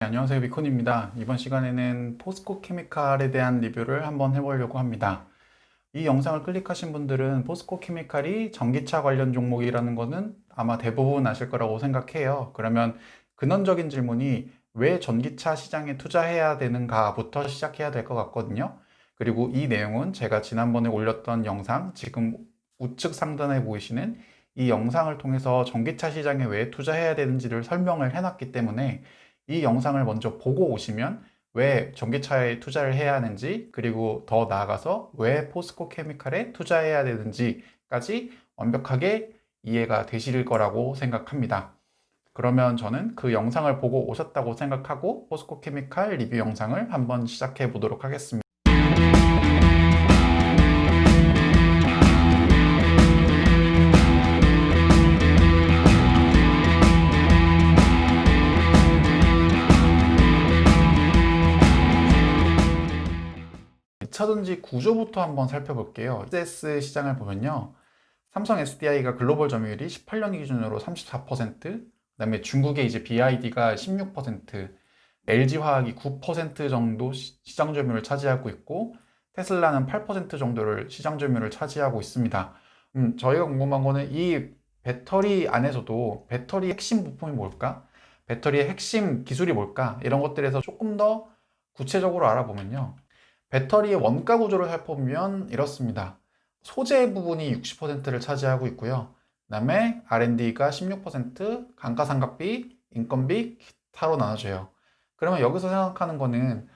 안녕하세요, 비콘입니다. 이번 시간에는 포스코 케미칼에 대한 리뷰를 한번 해보려고 합니다. 이 영상을 클릭하신 분들은 포스코 케미칼이 전기차 관련 종목이라는 것은 아마 대부분 아실 거라고 생각해요. 그러면 근원적인 질문이 왜 전기차 시장에 투자해야 되는가부터 시작해야 될 것 같거든요. 그리고 이 내용은 제가 지난번에 올렸던 영상, 지금 우측 상단에 보이시는 이 영상을 통해서 전기차 시장에 왜 투자해야 되는지를 설명을 해놨기 때문에 이 영상을 먼저 보고 오시면 왜 전기차에 투자를 해야 하는지, 그리고 더 나아가서 왜 포스코 케미칼에 투자해야 되는지까지 완벽하게 이해가 되실 거라고 생각합니다. 그러면 저는 그 영상을 보고 오셨다고 생각하고 포스코 케미칼 리뷰 영상을 한번 시작해 보도록 하겠습니다. 차전지 구조부터 한번 살펴볼게요. SS 시장을 보면요. 삼성 SDI가 글로벌 점유율이 18년 기준으로 34%, 그다음에 중국의 이제 BID가 16%, LG화학이 9% 정도 시장 점유율을 차지하고 있고, 테슬라는 8% 정도를 시장 점유율을 차지하고 있습니다. 저희가 궁금한 거는 이 배터리 안에서도 배터리 핵심 부품이 뭘까? 배터리의 핵심 기술이 뭘까? 이런 것들에서 조금 더 구체적으로 알아보면요. 배터리의 원가 구조를 살펴보면 이렇습니다. 소재 부분이 60%를 차지하고 있고요. 그 다음에 R&D가 16%, 감가상각비, 인건비, 기타로 나눠져요. 그러면 여기서 생각하는 거는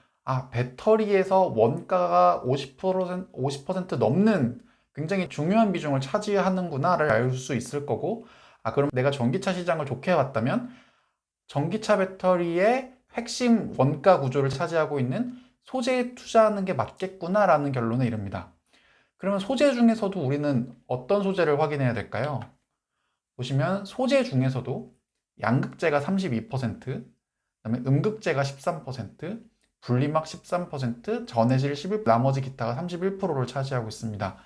배터리에서 원가가 50% 넘는 굉장히 중요한 비중을 차지하는구나를 알 수 있을 거고, 그럼 내가 전기차 시장을 좋게 봤다면 전기차 배터리의 핵심 원가 구조를 차지하고 있는 소재에 투자하는 게 맞겠구나라는 결론에 이릅니다. 그러면 소재 중에서도 우리는 어떤 소재를 확인해야 될까요? 보시면 소재 중에서도 양극재가 32%, 그다음에 음극재가 13%, 분리막 13%, 전해질 11%, 나머지 기타가 31%를 차지하고 있습니다.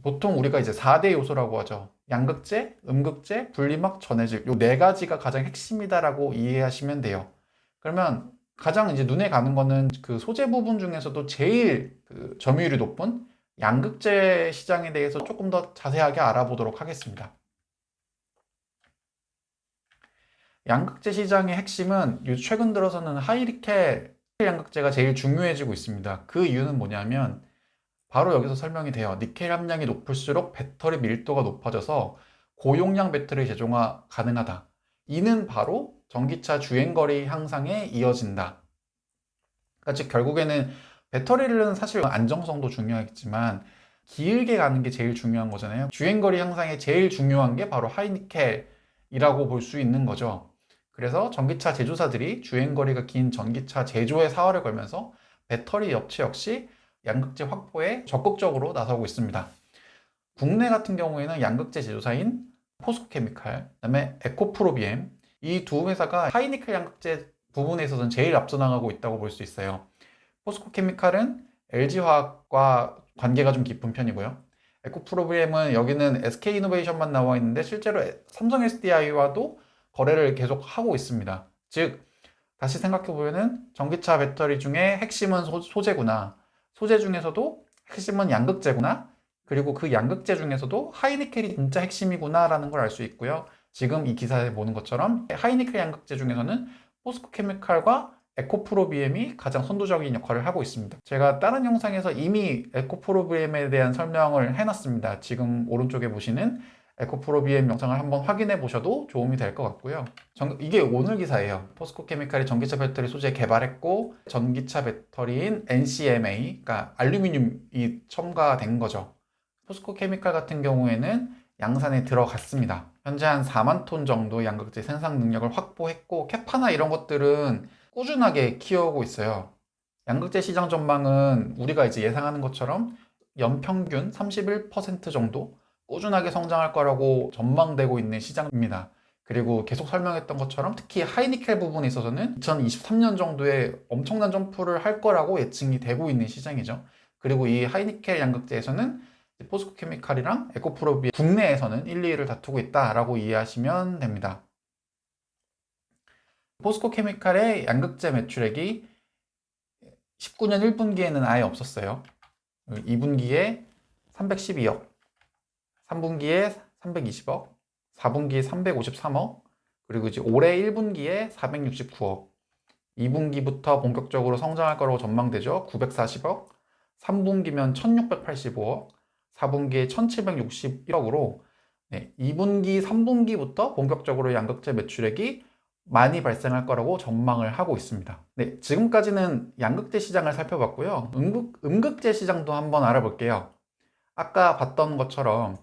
보통 우리가 이제 4대 요소라고 하죠. 양극재, 음극재, 분리막, 전해질. 요 네 가지가 가장 핵심이다라고 이해하시면 돼요. 그러면 가장 이제 눈에 가는 거는 그 소재 부분 중에서도 제일 그 점유율이 높은 양극재 시장에 대해서 조금 더 자세하게 알아보도록 하겠습니다. 양극재 시장의 핵심은 최근 들어서는 하이니켈 양극재가 제일 중요해지고 있습니다. 그 이유는 뭐냐면 바로 여기서 설명이 돼요. 니켈 함량이 높을수록 배터리 밀도가 높아져서 고용량 배터리 제조가 가능하다. 이는 바로 전기차 주행거리 향상에 이어진다. 그러니까 즉 결국에는 배터리는 사실 안정성도 중요하겠지만 길게 가는 게 제일 중요한 거잖아요. 주행거리 향상에 제일 중요한 게 바로 하이니켈이라고 볼 수 있는 거죠. 그래서 전기차 제조사들이 주행거리가 긴 전기차 제조에 사활을 걸면서 배터리 업체 역시 양극재 확보에 적극적으로 나서고 있습니다. 국내 같은 경우에는 양극재 제조사인 포스코케미칼, 그다음에 에코프로비엠, 이 두 회사가 하이니켈 양극재 부분에 있어서는 제일 앞서 나가고 있다고 볼 수 있어요. 포스코케미칼은 LG화학과 관계가 좀 깊은 편이고요. 에코프로비엠은 여기는 SK이노베이션만 나와 있는데 실제로 삼성 SDI와도 거래를 계속 하고 있습니다. 즉 다시 생각해보면 전기차 배터리 중에 핵심은 소재구나. 소재 중에서도 핵심은 양극재구나. 그리고 그 양극재 중에서도 하이니켈이 진짜 핵심이구나 라는 걸 알 수 있고요. 지금 이 기사에 보는 것처럼 하이니켈 양극재 중에서는 포스코케미칼과 에코프로비엠이 가장 선도적인 역할을 하고 있습니다. 제가 다른 영상에서 이미 에코프로비엠에 대한 설명을 해놨습니다. 지금 오른쪽에 보시는 에코프로비엠 영상을 한번 확인해 보셔도 도움이 될 것 같고요. 이게 오늘 기사예요. 포스코케미칼이 전기차 배터리 소재 개발했고 전기차 배터리인 NCMA, 그러니까 알루미늄이 첨가된 거죠. 포스코케미칼 같은 경우에는 양산에 들어갔습니다. 현재 한 4만 톤 정도 양극재 생산 능력을 확보했고 캐파나 이런 것들은 꾸준하게 키워오고 있어요. 양극재 시장 전망은 우리가 이제 예상하는 것처럼 연평균 31% 정도 꾸준하게 성장할 거라고 전망되고 있는 시장입니다. 그리고 계속 설명했던 것처럼 특히 하이니켈 부분에 있어서는 2023년 정도에 엄청난 점프를 할 거라고 예측이 되고 있는 시장이죠. 그리고 이 하이니켈 양극재에서는 포스코케미칼이랑 에코프로비 국내에서는 1, 2위를 다투고 있다라고 이해하시면 됩니다. 포스코 케미칼의 양극재 매출액이 19년 1분기에는 아예 없었어요. 2분기에 312억, 3분기에 320억, 4분기에 353억, 그리고 이제 올해 1분기에 469억, 2분기부터 본격적으로 성장할 거라고 전망되죠. 940억, 3분기면 1685억, 4분기에 1761억으로 2분기, 3분기부터 본격적으로 양극재 매출액이 많이 발생할 거라고 전망을 하고 있습니다. 네, 지금까지는 양극재 시장을 살펴봤고요. 음극재 시장도 한번 알아볼게요. 아까 봤던 것처럼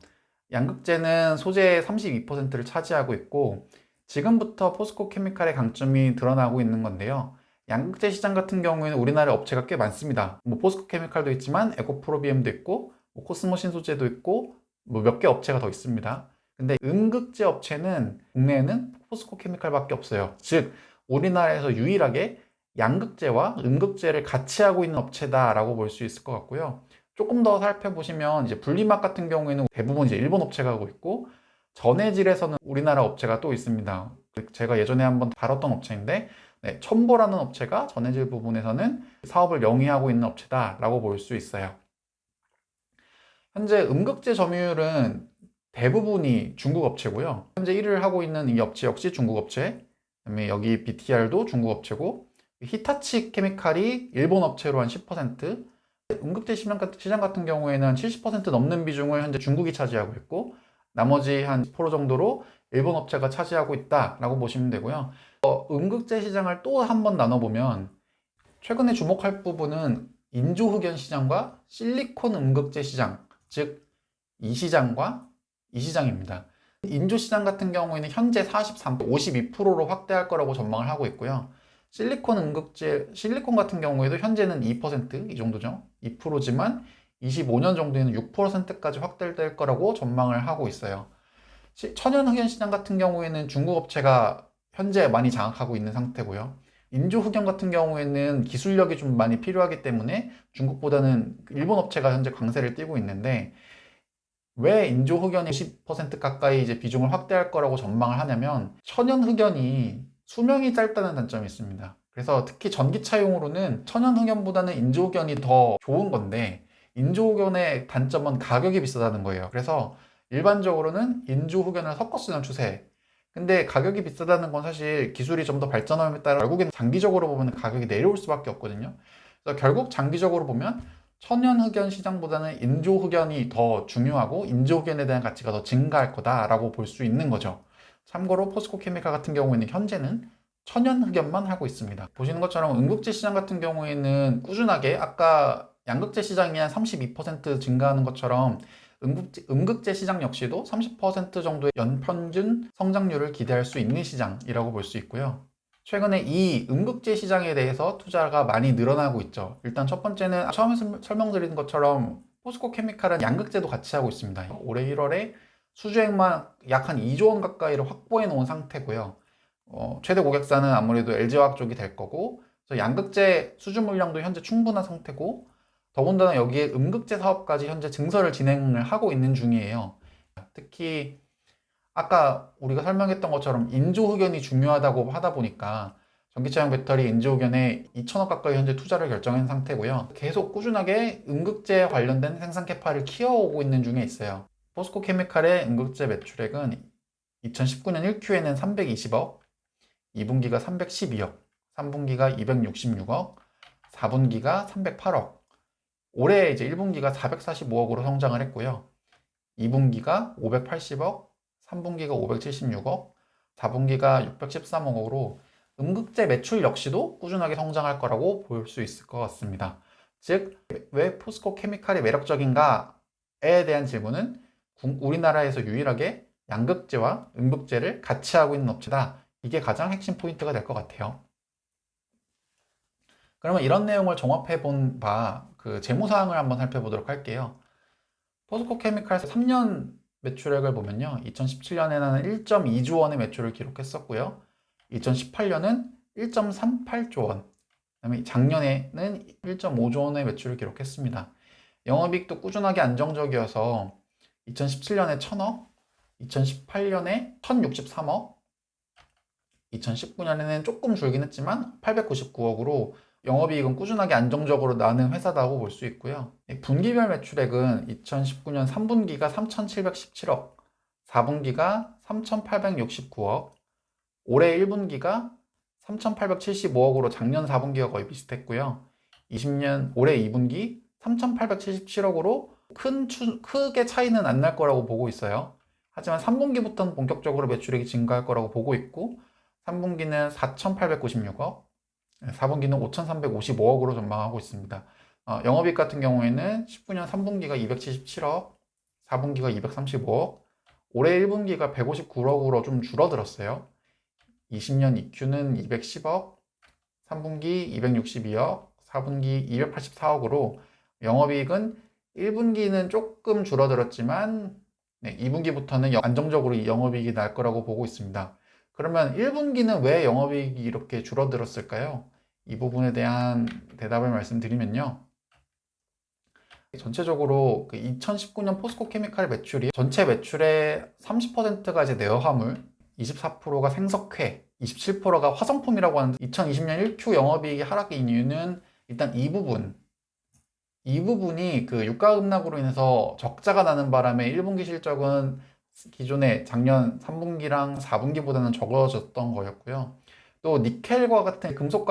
양극재는 소재의 32%를 차지하고 있고 지금부터 포스코 케미칼의 강점이 드러나고 있는 건데요. 양극재 시장 같은 경우에는 우리나라에 업체가 꽤 많습니다. 뭐 포스코 케미칼도 있지만 에코프로비엠도 있고 뭐 코스모 신소재도 있고 뭐 몇 개 업체가 더 있습니다. 근데 음극재 업체는 국내에는 포스코 케미칼밖에 없어요. 즉 우리나라에서 유일하게 양극재와 음극재를 같이 하고 있는 업체다라고 볼 수 있을 것 같고요. 조금 더 살펴보시면 이제 분리막 같은 경우에는 대부분 이제 일본 업체가 하고 있고 전해질에서는 우리나라 업체가 또 있습니다. 제가 예전에 한번 다뤘던 업체인데 첨보라는 업체가 전해질 부분에서는 사업을 영위하고 있는 업체다라고 볼 수 있어요. 현재 음극재 점유율은 대부분이 중국 업체고요. 현재 1위를 하고 있는 이 업체 역시 중국 업체, 그다음에 여기 BTR도 중국 업체고 히타치 케미칼이 일본 업체로 한 10%, 음극재 시장 같은 경우에는 70% 넘는 비중을 현재 중국이 차지하고 있고 나머지 한 10% 정도로 일본 업체가 차지하고 있다라고 보시면 되고요. 음극재 시장을 또 한 번 나눠보면 최근에 주목할 부분은 인조흑연 시장과 실리콘 음극재 시장, 즉 이 시장과 이 시장입니다. 인조 시장 같은 경우에는 현재 43, 52%로 확대할 거라고 전망을 하고 있고요. 실리콘 음극재, 실리콘 같은 경우에도 현재는 2%이 정도죠. 2%지만 25년 정도에는 6%까지 확대될 거라고 전망을 하고 있어요. 천연흑연 시장 같은 경우에는 중국 업체가 현재 많이 장악하고 있는 상태고요. 인조흑연 같은 경우에는 기술력이 좀 많이 필요하기 때문에 중국보다는 일본 업체가 현재 강세를 띠고 있는데 왜 인조흑연이 10% 가까이 이제 비중을 확대할 거라고 전망을 하냐면 천연흑연이 수명이 짧다는 단점이 있습니다. 그래서 특히 전기차용으로는 천연흑연보다는 인조흑연이 더 좋은 건데 인조흑연의 단점은 가격이 비싸다는 거예요. 그래서 일반적으로는 인조흑연을 섞어 쓰는 추세. 근데 가격이 비싸다는 건 사실 기술이 좀 더 발전함에 따라 결국엔 장기적으로 보면 가격이 내려올 수밖에 없거든요. 그래서 결국 장기적으로 보면 천연흑연 시장보다는 인조흑연이 더 중요하고 인조흑연에 대한 가치가 더 증가할 거다라고 볼 수 있는 거죠. 참고로 포스코 케미칼 같은 경우에는 현재는 천연흑연만 하고 있습니다. 보시는 것처럼 음극재 시장 같은 경우에는 꾸준하게 아까 양극재 시장이 한 32% 증가하는 것처럼 음극재 시장 역시도 30% 정도의 연평균 성장률을 기대할 수 있는 시장이라고 볼 수 있고요. 최근에 이 음극재 시장에 대해서 투자가 많이 늘어나고 있죠. 일단 첫 번째는 처음에 설명드린 것처럼 포스코 케미칼은 양극재도 같이 하고 있습니다. 올해 1월에 수주액만 약 한 2조 원 가까이를 확보해 놓은 상태고요. 최대 고객사는 아무래도 LG화학 쪽이 될 거고, 그래서 양극재 수주 물량도 현재 충분한 상태고, 더군다나 여기에 음극재 사업까지 현재 증설을 진행을 하고 있는 중이에요. 특히 아까 우리가 설명했던 것처럼 인조흑연이 중요하다고 하다 보니까 전기차용 배터리 인조흑연에 2천억 가까이 현재 투자를 결정한 상태고요. 계속 꾸준하게 음극재 관련된 생산 캐파를 키워오고 있는 중에 있어요. 포스코 케미칼의 음극재 매출액은 2019년 1Q에는 320억, 2분기가 312억, 3분기가 266억, 4분기가 308억, 올해 이제 1분기가 445억으로 성장을 했고요. 2분기가 580억, 3분기가 576억, 4분기가 613억으로 음극재 매출 역시도 꾸준하게 성장할 거라고 볼 수 있을 것 같습니다. 즉, 왜 포스코 케미칼이 매력적인가에 대한 질문은 우리나라에서 유일하게 양극재와 음극재를 같이 하고 있는 업체다. 이게 가장 핵심 포인트가 될 것 같아요. 그러면 이런 내용을 종합해 본 바 그 재무사항을 한번 살펴보도록 할게요. 포스코 케미칼 3년 매출액을 보면요. 2017년에는 1.2조 원의 매출을 기록했었고요. 2018년은 1.38조 원, 그다음에 작년에는 1.5조 원의 매출을 기록했습니다. 영업이익도 꾸준하게 안정적이어서 2017년에 1000억, 2018년에 1063억, 2019년에는 조금 줄긴 했지만 899억으로 영업이익은 꾸준하게 안정적으로 나는 회사다고 볼 수 있고요. 분기별 매출액은 2019년 3분기가 3,717억, 4분기가 3,869억, 올해 1분기가 3,875억으로 작년 4분기가 거의 비슷했고요. 20년 올해 2분기 3,877억으로 크게 차이는 안 날 거라고 보고 있어요. 하지만 3분기부터는 본격적으로 매출액이 증가할 거라고 보고 있고 3분기는 4,896억, 4분기는 5,355억으로 전망하고 있습니다. 영업이익 같은 경우에는 19년 3분기가 277억, 4분기가 235억, 올해 1분기가 159억으로 좀 줄어들었어요. 20년 EQ는 210억, 3분기 262억, 4분기 284억으로 영업이익은 1분기는 조금 줄어들었지만 2분기부터는 안정적으로 영업이익이 날 거라고 보고 있습니다. 그러면 1분기는 왜 영업이익이 이렇게 줄어들었을까요? 이 부분에 대한 대답을 말씀드리면요. 전체적으로 2019년 포스코 케미칼 매출이 전체 매출의 30%가 이제 내화물, 24%가 생석회, 27%가 화성품이라고 하는데 2020년 1Q 영업이익이 하락인 이유는 일단 이 부분이 그 유가급락으로 인해서 적자가 나는 바람에 1분기 실적은 기존의 작년 3분기랑 4분기보다는 적어졌던 거였고요. 또 니켈과 같은 금속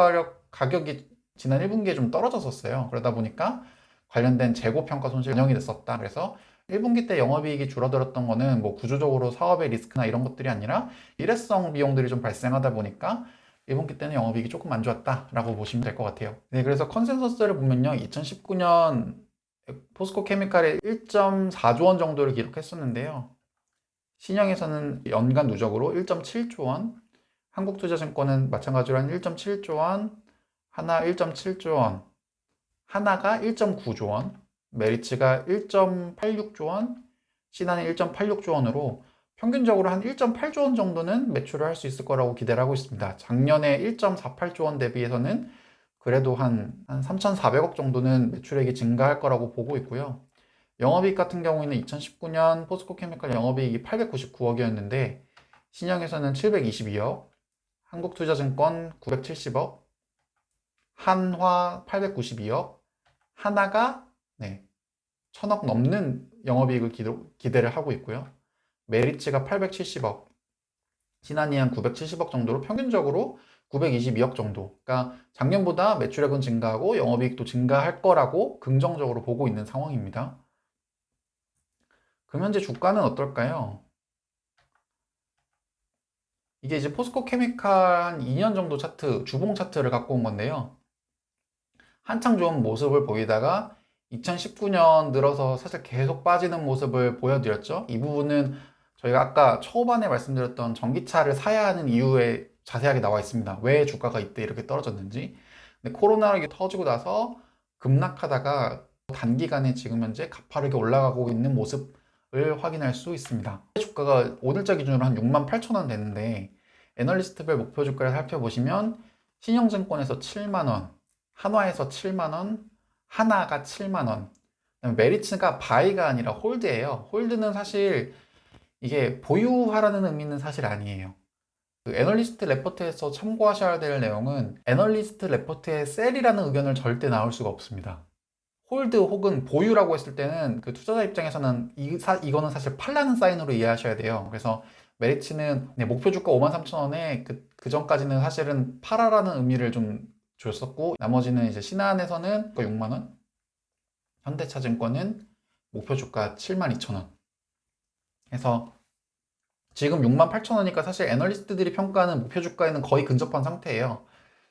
가격이 지난 1분기에 좀 떨어졌었어요. 그러다 보니까 관련된 재고 평가 손실이 반영이 됐었다. 그래서 1분기 때 영업이익이 줄어들었던 거는 뭐 구조적으로 사업의 리스크나 이런 것들이 아니라 일회성 비용들이 좀 발생하다 보니까 1분기 때는 영업이익이 조금 안 좋았다라고 보시면 될 것 같아요. 네, 그래서 컨센서스를 보면요. 2019년 포스코 케미칼이 1.4조 원 정도를 기록했었는데요. 신영에서는 연간 누적으로 1.7조 원, 한국투자증권은 마찬가지로 한 1.7조 원, 하나 1.7조 원, 하나가 1.9조 원, 메리츠가 1.86조 원, 신한이 1.86조 원으로 평균적으로 한 1.8조 원 정도는 매출을 할 수 있을 거라고 기대를 하고 있습니다. 작년에 1.48조 원 대비해서는 그래도 한 3,400억 정도는 매출액이 증가할 거라고 보고 있고요. 영업이익 같은 경우에는 2019년 포스코케미칼 영업이익이 899억이었는데 신영에서는 722억, 한국투자증권 970억, 한화 892억, 하나가 1,000억 넘는 영업이익을 기대를 하고 있고요. 메리츠가 870억, 신한이 한 970억 정도로 평균적으로 922억 정도. 그러니까 작년보다 매출액은 증가하고 영업이익도 증가할 거라고 긍정적으로 보고 있는 상황입니다. 그럼 현재 주가는 어떨까요? 이게 이제 포스코 케미칼 한 2년 정도 차트, 주봉 차트를 갖고 온 건데요. 한창 좋은 모습을 보이다가 2019년 들어서 사실 계속 빠지는 모습을 보여드렸죠. 이 부분은 저희가 아까 초반에 말씀드렸던 전기차를 사야 하는 이유에 자세하게 나와 있습니다. 왜 주가가 이때 이렇게 떨어졌는지. 근데 코로나가 터지고 나서 급락하다가 단기간에 지금 현재 가파르게 올라가고 있는 모습을 확인할 수 있습니다. 주가가 오늘자 기준으로 한 68,000원 되는데 애널리스트별 목표 주가를 살펴보시면 신영증권에서 7만원, 한화에서 7만원, 하나가 7만원, 메리츠가 바이가 아니라 홀드예요. 홀드는 사실 이게 보유하라는 의미는 사실 아니에요. 그 애널리스트 레포트에서 참고하셔야 될 내용은 애널리스트 레포트에 셀이라는 의견을 절대 나올 수가 없습니다. 홀드 혹은 보유라고 했을 때는 그 투자자 입장에서는 이거는 사실 팔라는 사인으로 이해하셔야 돼요. 그래서 메리츠는 목표 주가 53,000원에 그 전까지는 사실은 팔아라는 의미를 좀 줬었고 나머지는 이제 신한에서는 6만원, 현대차증권은 목표 주가 72,000원 해서 지금 68,000원이니까 사실 애널리스트들이 평가하는 목표 주가에는 거의 근접한 상태예요.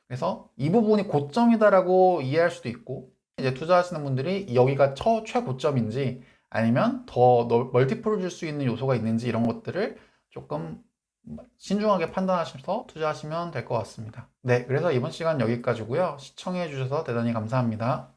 그래서 이 부분이 고점이다라고 이해할 수도 있고 이제 투자하시는 분들이 여기가 최고점인지 아니면 더 멀티플을 줄 수 있는 요소가 있는지 이런 것들을 조금 신중하게 판단하셔서 투자하시면 될 것 같습니다. 네, 그래서 이번 시간 여기까지고요. 시청해 주셔서 대단히 감사합니다.